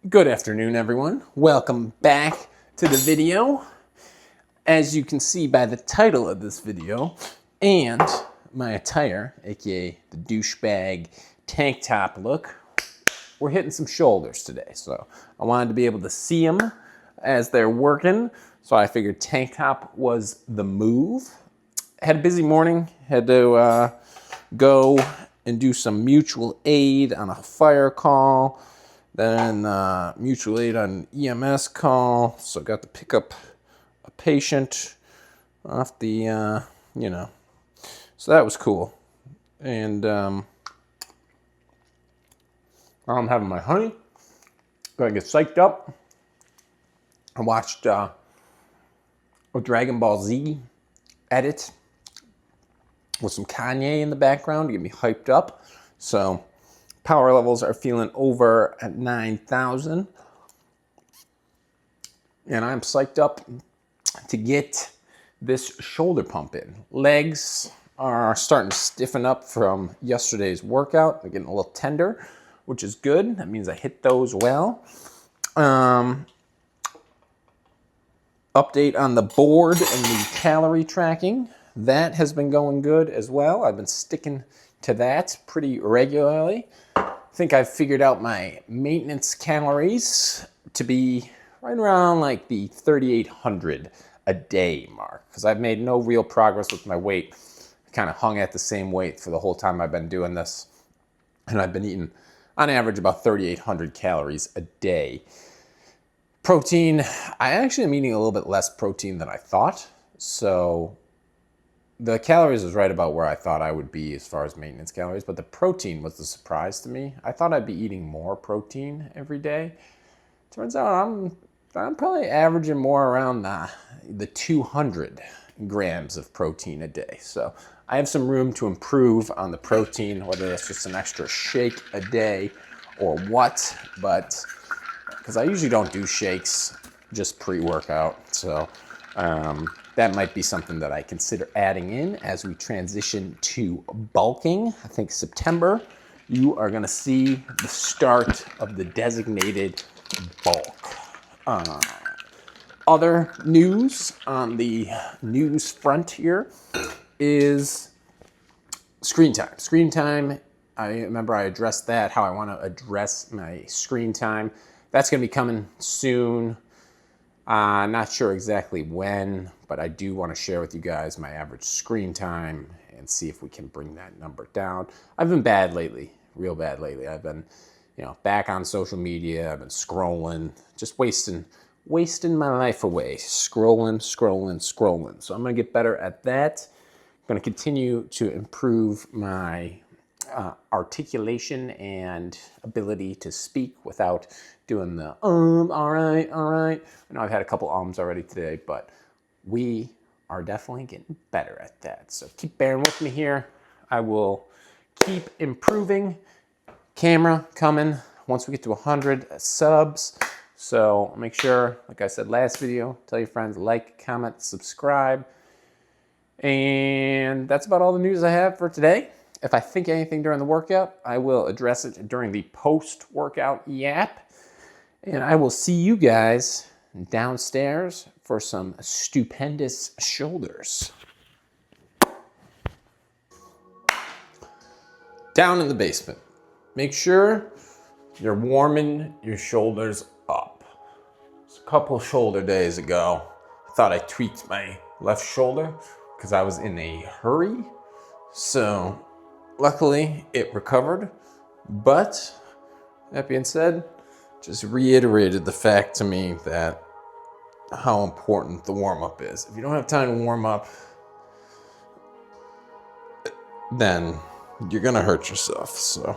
Good afternoon, everyone. Welcome back to the video. As you can see by the title of this video and my attire, aka the douchebag tank top look, we're hitting some shoulders today. So I wanted to be able to see them as they're working. So I figured tank top was the move. Had a busy morning. Had to go and do some mutual aid on a fire call. Then mutual aid on an EMS call. So got to pick up a patient off the, So that was cool. And I'm having my honey. Gonna get psyched up. I watched a Dragon Ball Z edit with some Kanye in the background to get me hyped up. So power levels are feeling over at 9,000. And I'm psyched up to get this shoulder pump in. Legs are starting to stiffen up from yesterday's workout. They're getting a little tender, which is good. That means I hit those well. Update on the board and the calorie tracking. That has been going good as well. I've been sticking to that pretty regularly. I think I've figured out my maintenance calories to be right around like the 3,800 a day mark, because I've made no real progress with my weight. I kind of hung at the same weight for the whole time I've been doing this, and I've been eating on average about 3,800 calories a day. Protein, I actually am eating a little bit less protein than I thought, so the calories is right about where I thought I would be as far as maintenance calories, but the protein was the surprise to me. I thought I'd be eating more protein every day. Turns out I'm probably averaging more around the 200 grams of protein a day. So I have some room to improve on the protein, whether that's just an extra shake a day or what, but because I usually don't do shakes just pre-workout. So that might be something that I consider adding in as we transition to bulking. I think September, you are going to see the start of the designated bulk. Other news on the news front here is screen time. Screen time, I remember I addressed that, how I want to address my screen time. That's going to be coming soon. Not sure exactly when, but I do want to share with you guys my average screen time and see if we can bring that number down. I've been bad lately, real bad lately. I've been, back on social media. I've been scrolling, just wasting my life away, scrolling. So I'm going to get better at that. I'm going to continue to improve my articulation and ability to speak without doing the all right. I know I've had a couple ums already today, but we are definitely getting better at that. So keep bearing with me here. I will keep improving. Camera coming once we get to 100 subs. So make sure, like I said last video, tell your friends, like, comment, subscribe. And that's about all the news I have for today. If I think anything during the workout, I will address it during the post-workout yap. And I will see you guys downstairs for some stupendous shoulders. Down in the basement. Make sure you're warming your shoulders up. A couple shoulder days ago, I thought I tweaked my left shoulder because I was in a hurry. So luckily it recovered, but that being said, just reiterated the fact to me that how important the warm-up is. If you don't have time to warm up, then you're gonna hurt yourself. So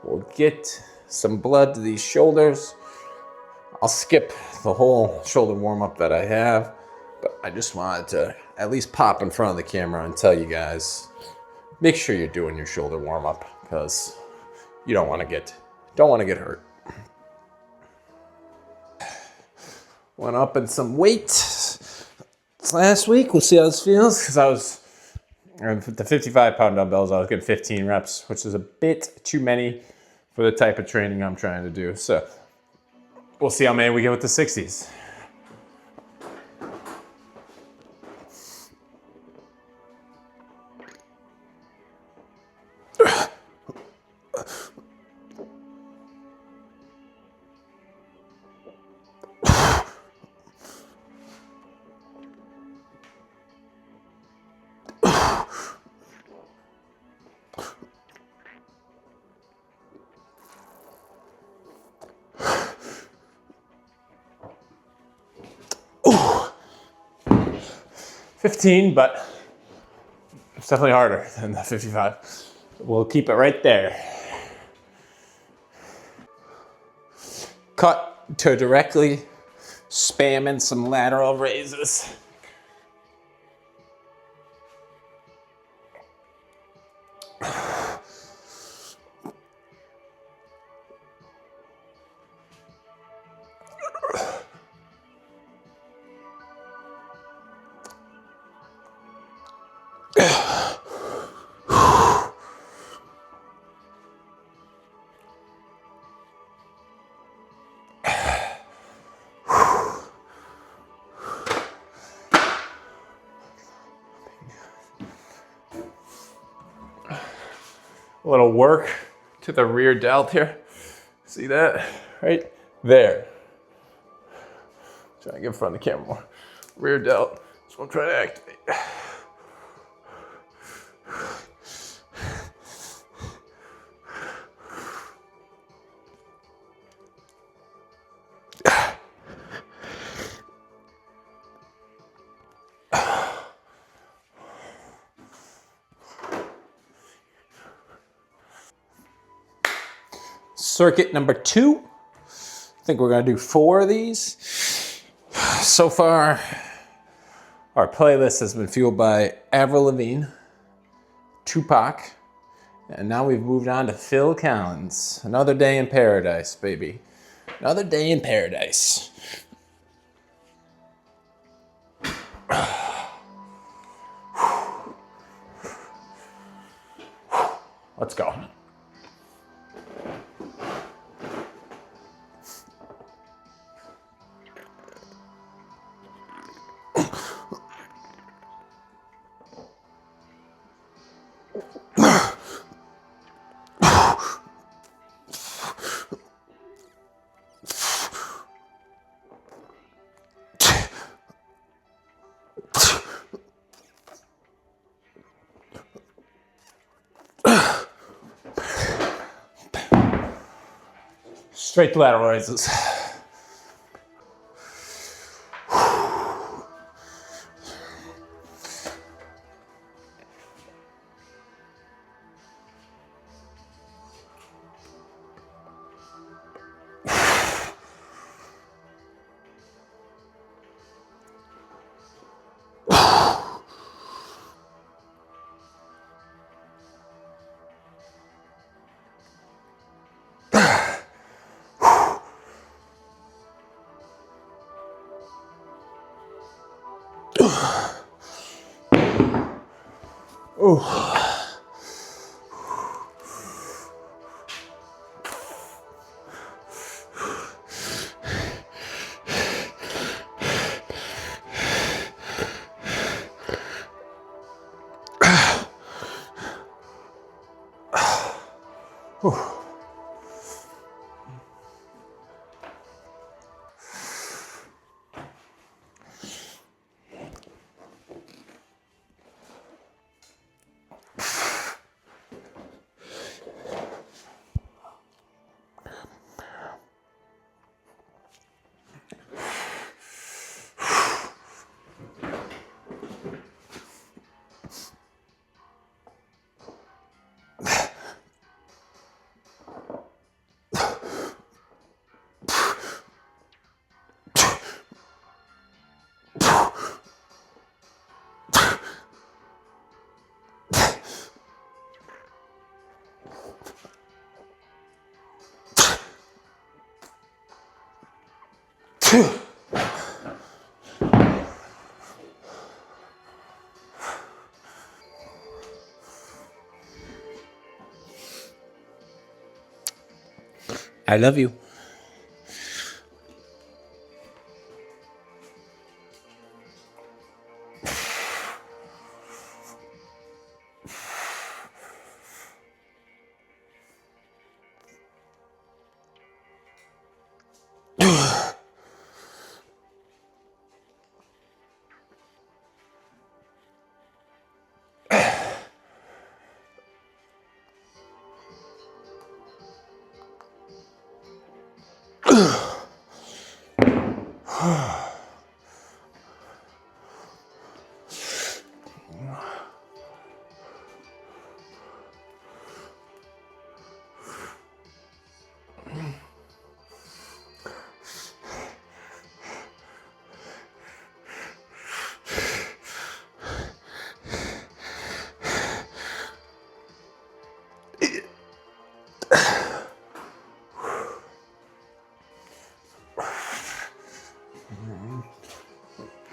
we'll get some blood to these shoulders. I'll skip the whole shoulder warm-up that I have, but I just wanted to at least pop in front of the camera and tell you guys, make sure you're doing your shoulder warm-up because you don't want to get hurt. Went up in some weight last week. We'll see how this feels because I was the 55-pound dumbbells. I was getting 15 reps, which is a bit too many for the type of training I'm trying to do. So We'll see how many we get with the 60s. Ooh. 15, but it's definitely harder than the 55. We'll keep it right there. Cut to directly spamming some lateral raises. A little work to the rear delt here. See that? Right there. Try to get in front of the camera more. Rear delt. That's what I'm trying to activate. Circuit number 2. I think we're gonna do 4 of these. So far, our playlist has been fueled by Avril Lavigne, Tupac, and now we've moved on to Phil Collins. Another Day in Paradise, baby. Another Day in Paradise. Let's go. Straight to lateral raises. Ooh. I love you.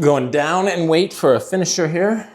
Going down and weight for a finisher here.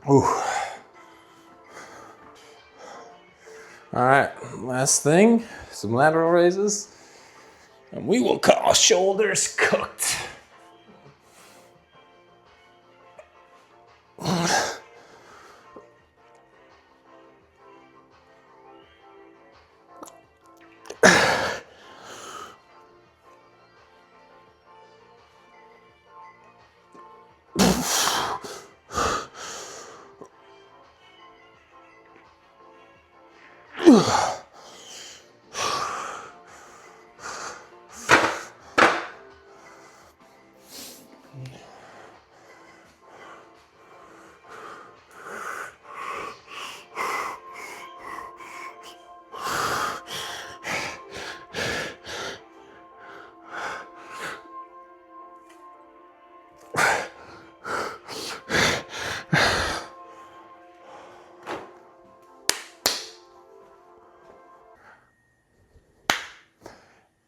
Ooh. All right, last thing, some lateral raises, and we will call shoulders cooked.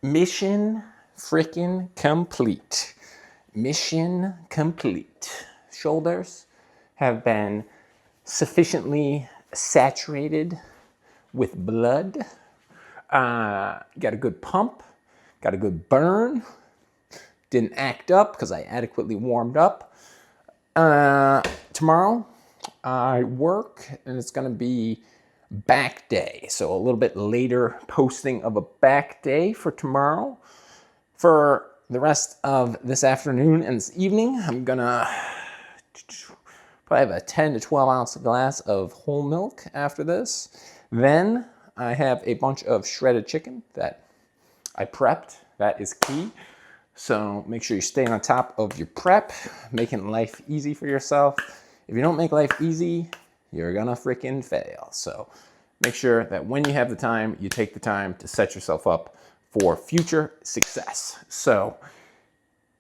Mission freaking complete. Mission complete. Shoulders have been sufficiently saturated with blood. Got a good pump, got a good burn. Didn't act up because I adequately warmed up. Tomorrow I work and it's gonna be back day. So a little bit later posting of a back day for tomorrow. For the rest of this afternoon and this evening, I'm gonna probably have a 10 to 12 ounce glass of whole milk after this. Then I have a bunch of shredded chicken that I prepped. That is key. So make sure you stay on top of your prep, making life easy for yourself. If you don't make life easy, you're gonna freaking fail. So make sure that when you have the time, you take the time to set yourself up for future success. So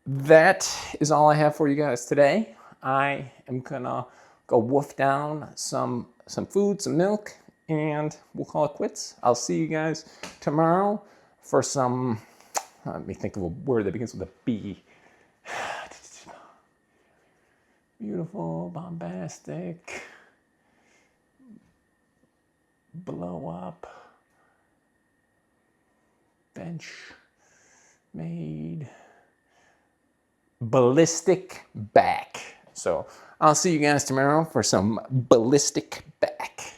that is all I have for you guys today. I am gonna go wolf down some food, some milk, and we'll call it quits. I'll see you guys tomorrow for some, let me think of a word that begins with a B. Beautiful, bombastic, blow up, bench made, ballistic back. So I'll see you guys tomorrow for some ballistic back.